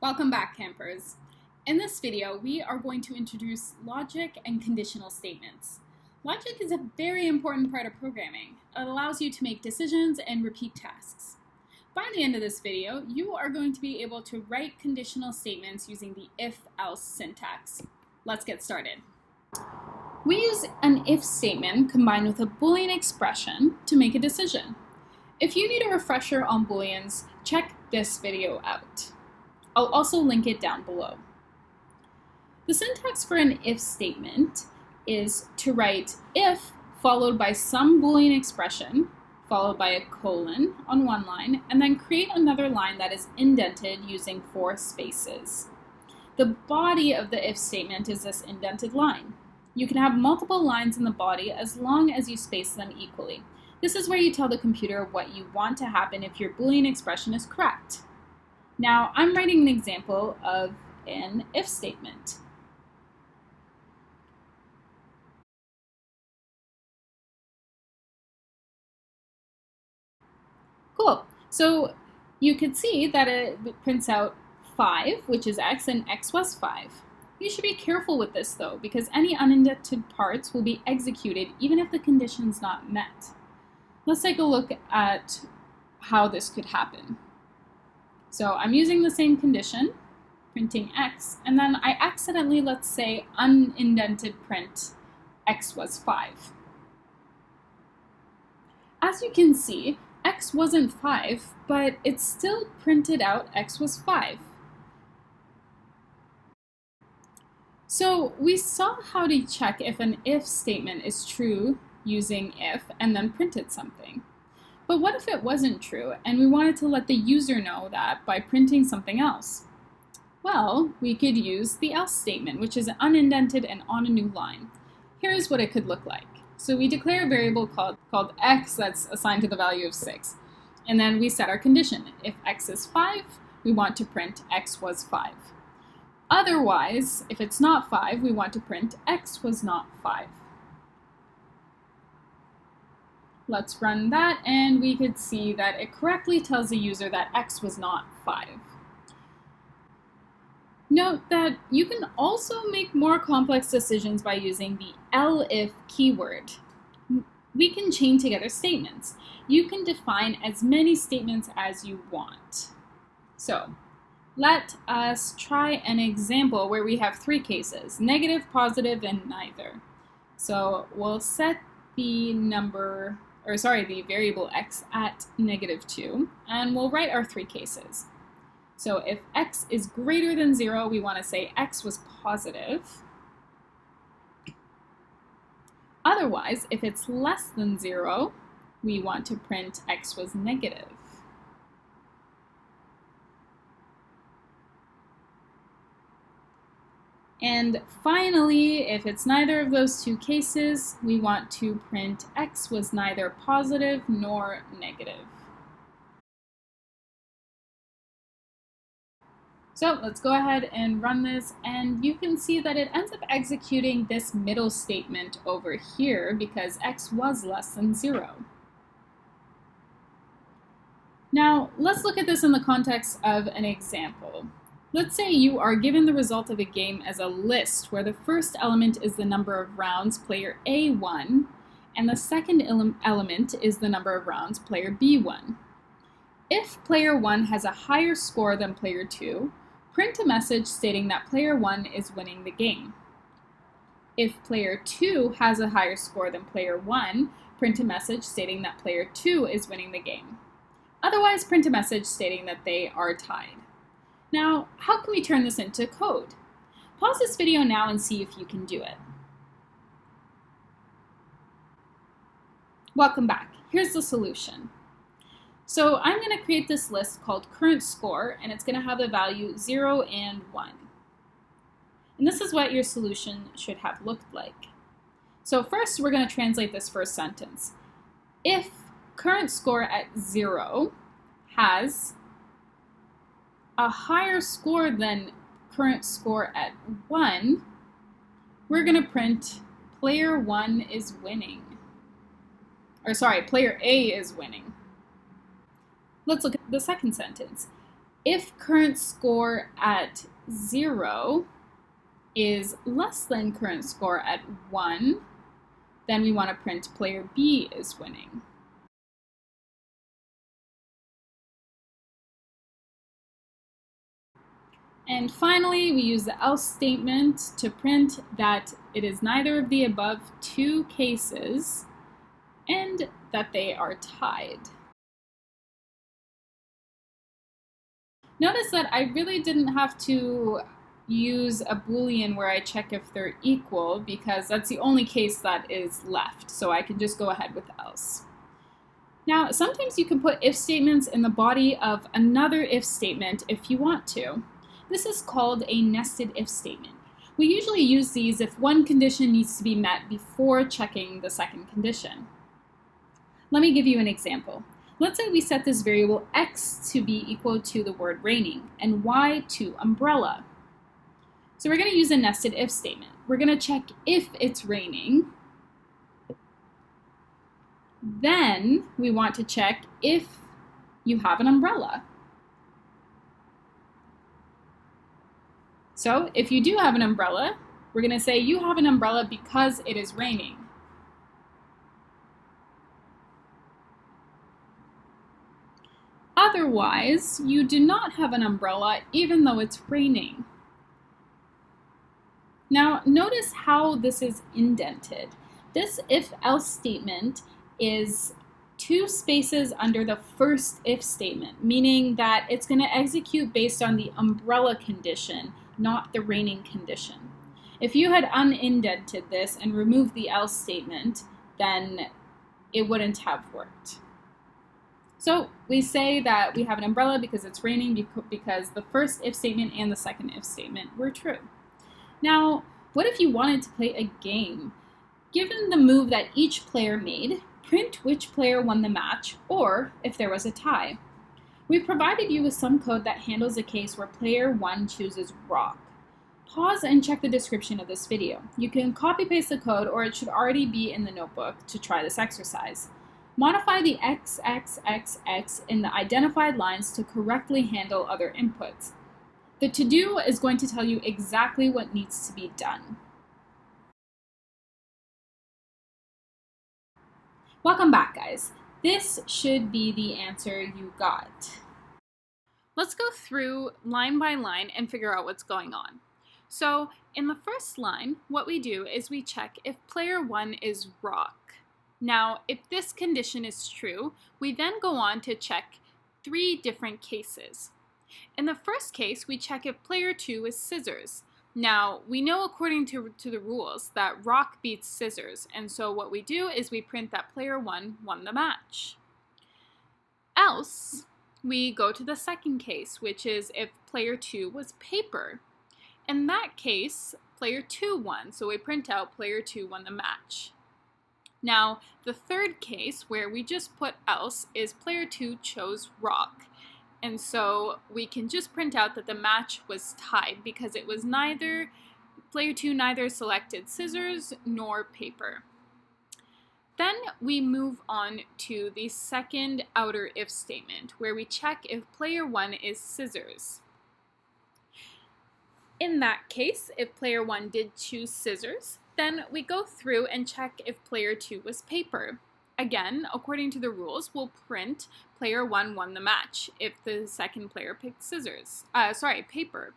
Welcome back, campers. In this video, we are going to introduce logic and conditional statements. Logic is a very important part of programming. It allows you to make decisions and repeat tasks. By the end of this video, you are going to be able to write conditional statements using the if-else syntax. Let's get started. We use an if statement combined with a Boolean expression to make a decision. If you need a refresher on Booleans, check this video out. I'll also link it down below. The syntax for an if statement is to write if followed by some Boolean expression, followed by a colon on one line, and then create another line that is indented using 4 spaces. The body of the if statement is this indented line. You can have multiple lines in the body as long as you space them equally. This is where you tell the computer what you want to happen if your Boolean expression is correct. Now, I'm writing an example of an if statement. Cool. So you could see that it prints out 5, which is x, and x was 5. You should be careful with this, though, because any unindented parts will be executed even if the condition's not met. Let's take a look at how this could happen. So I'm using the same condition, printing x, and then I accidentally, let's say, unindented print x was 5. As you can see, x wasn't 5, but it still printed out x was 5. So we saw how to check if an if statement is true using if and then printed something. But what if it wasn't true and we wanted to let the user know that by printing something else? Well, we could use the else statement, which is unindented and on a new line. Here's what it could look like. So we declare a variable called x that's assigned to the value of 6. And then we set our condition. If x is 5, we want to print x was 5. Otherwise, if it's not 5, we want to print x was not 5. Let's run that, and we could see that it correctly tells the user that x was not 5. Note that you can also make more complex decisions by using the elif keyword. We can chain together statements. You can define as many statements as you want. So let us try an example where we have 3 cases, negative, positive, and neither. So we'll set the variable x at -2, and we'll write our 3 cases. So if x is greater than 0, we want to say x was positive. Otherwise, if it's less than 0, we want to print x was negative. And finally, if it's neither of those 2 cases, we want to print x was neither positive nor negative. So let's go ahead and run this, and you can see that it ends up executing this middle statement over here because x was less than 0. Now, let's look at this in the context of an example. Let's say you are given the result of a game as a list where the first element is the number of rounds player A won, and the second element is the number of rounds player B won. If player 1 has a higher score than player 2, print a message stating that player 1 is winning the game. If player 2 has a higher score than player 1, print a message stating that player 2 is winning the game. Otherwise, print a message stating that they are tied. Now, how can we turn this into code? Pause this video now and see if you can do it. Welcome back. Here's the solution. So I'm going to create this list called current score, and it's going to have the value 0 and 1. And this is what your solution should have looked like. So first, we're going to translate this first sentence. If current score at 0 has a higher score than current score at 1, we're going to print player 1 is winning. Or sorry, player A is winning. Let's look at the second sentence. If current score at 0 is less than current score at 1, then we want to print player B is winning. And finally, we use the else statement to print that it is neither of the above two cases and that they are tied. Notice that I really didn't have to use a Boolean where I check if they're equal because that's the only case that is left, so I can just go ahead with else. Now, sometimes you can put if statements in the body of another if statement if you want to. This is called a nested if statement. We usually use these if one condition needs to be met before checking the second condition. Let me give you an example. Let's say we set this variable x to be equal to the word raining and y to umbrella. So we're going to use a nested if statement. We're going to check if it's raining. Then we want to check if you have an umbrella. So if you do have an umbrella, we're going to say you have an umbrella because it is raining. Otherwise, you do not have an umbrella even though it's raining. Now, notice how this is indented. This if-else statement is 2 spaces under the first if statement, meaning that it's going to execute based on the umbrella condition, not the raining condition. If you had unindented this and removed the else statement, then it wouldn't have worked. So we say that we have an umbrella because it's raining because the first if statement and the second if statement were true. Now, what if you wanted to play a game? Given the move that each player made, print which player won the match, or if there was a tie. We've provided you with some code that handles a case where player 1 chooses rock. Pause and check the description of this video. You can copy-paste the code, or it should already be in the notebook to try this exercise. Modify the XXXX in the identified lines to correctly handle other inputs. The to-do is going to tell you exactly what needs to be done. Welcome back, guys. This should be the answer you got. Let's go through line by line and figure out what's going on. So in the first line, what we do is we check if player 1 is rock. Now, if this condition is true, we then go on to check 3 different cases. In the first case, we check if player 2 is scissors. Now, we know according to the rules that rock beats scissors, and so what we do is we print that player 1 won the match. Else, we go to the second case, which is if player 2 was paper. In that case, player 2 won, so we print out player 2 won the match. Now, the third case, where we just put else, is player 2 chose rock. And so we can just print out that the match was tied because it was player 2 neither selected scissors nor paper. Then we move on to the second outer if statement, where we check if player 1 is scissors. In that case, if player 1 did choose scissors, then we go through and check if player 2 was paper. Again, according to the rules, we'll print player 1 won the match if the second player picked paper.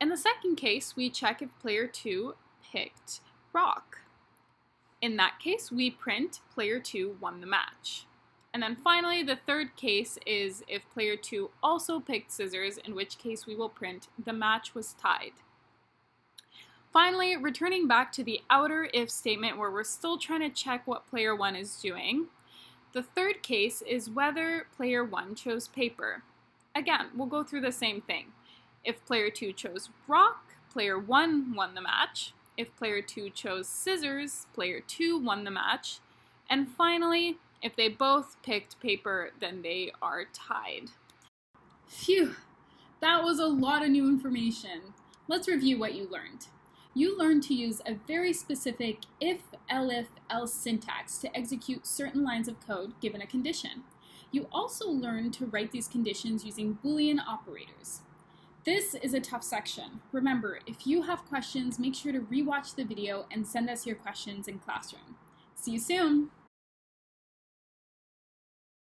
In the second case, we check if player 2 picked rock. In that case, we print player 2 won the match. And then finally, the third case is if player 2 also picked scissors, in which case we will print the match was tied. Finally, returning back to the outer if statement where we're still trying to check what player 1 is doing, the third case is whether player 1 chose paper. Again, we'll go through the same thing. If player 2 chose rock, player 1 won the match. If player 2 chose scissors, player 2 won the match. And finally, if they both picked paper, then they are tied. Phew, that was a lot of new information. Let's review what you learned. You learned to use a very specific if, elif, else syntax to execute certain lines of code given a condition. You also learn to write these conditions using Boolean operators. This is a tough section. Remember, if you have questions, make sure to rewatch the video and send us your questions in Classroom. See you soon!